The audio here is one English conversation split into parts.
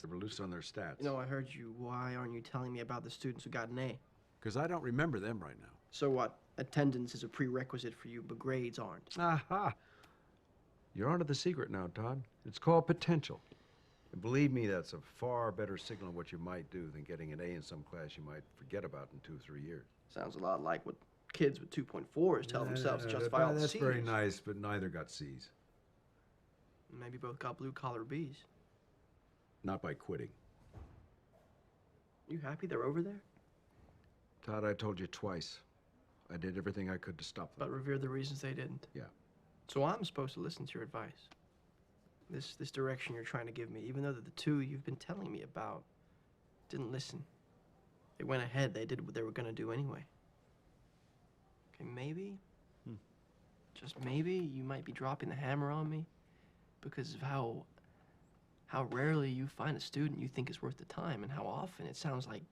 They were loose on their stats. You know, I heard you. Why aren't you telling me about the students who got an A? Because I don't remember them right now. So what? Attendance is a prerequisite for you, but grades aren't. Aha! You're onto the secret now, Todd. It's called potential. And believe me, that's a far better signal of what you might do than getting an A in some class you might forget about in 2 or 3 years. Sounds a lot like what kids with 2.4s tell themselves to justify all the That's C's. very nice, but neither got C's. Maybe both got blue-collar B's. Not by quitting. You happy they're over there? Todd, I told you twice. I did everything I could to stop them. But revere the reasons they didn't. Yeah. So I'm supposed to listen to your advice. This direction you're trying to give me, even though the two you've been telling me about didn't listen. They went ahead, they did what they were gonna do anyway. Okay, maybe, just maybe, you might be dropping the hammer on me because of how rarely you find a student you think is worth the time and how often it sounds like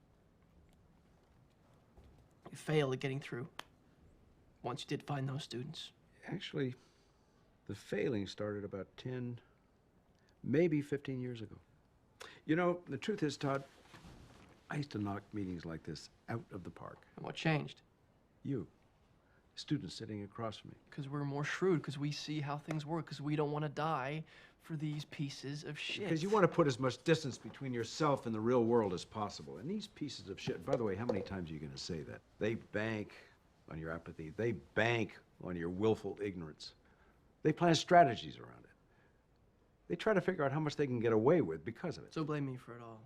you fail at getting through once you did find those students. Actually, the failing started about 10, maybe 15 years ago. You know, the truth is, Todd, I used to knock meetings like this out of the park. And what changed? You, students sitting across from me. Because we're more shrewd, because we see how things work, because we don't want to die for these pieces of shit. Because you want to put as much distance between yourself and the real world as possible. And these pieces of shit, by the way, how many times are you going to say that? They bank on your apathy. They bank on your willful ignorance. They plan strategies around it. They try to figure out how much they can get away with because of it. So blame me for it all.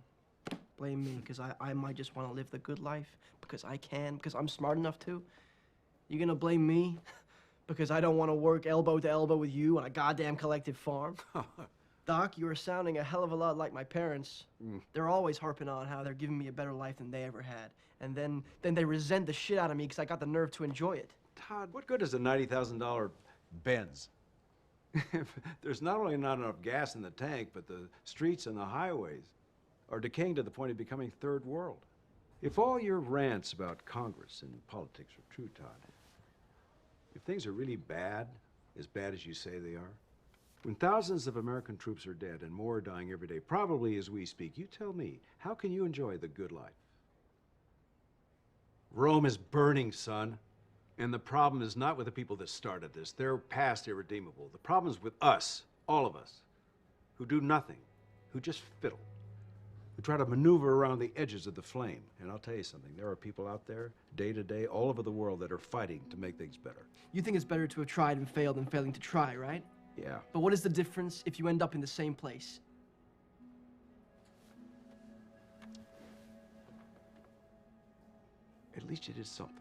Blame me, because I might just want to live the good life, because I can, because I'm smart enough to. You gonna blame me because I don't want to work elbow to elbow with you on a goddamn collective farm? Doc, you are sounding a hell of a lot like my parents. They're always harping on how they're giving me a better life than they ever had. And then they resent the shit out of me because I got the nerve to enjoy it. Todd, what good is a $90,000 Benz? There's not only not enough gas in the tank, but the streets and the highways are decaying to the point of becoming third world. If all your rants about Congress and politics are true, Todd, if things are really bad as you say they are, when thousands of American troops are dead and more are dying every day, probably as we speak, you tell me, how can you enjoy the good life? Rome is burning, son. And the problem is not with the people that started this. They're past irredeemable. The problem is with us, all of us, who do nothing, who just fiddle, who try to maneuver around the edges of the flame. And I'll tell you something, there are people out there, day to day, all over the world that are fighting to make things better. You think it's better to have tried and failed than failing to try, right? Yeah. But what is the difference if you end up in the same place? At least you did something.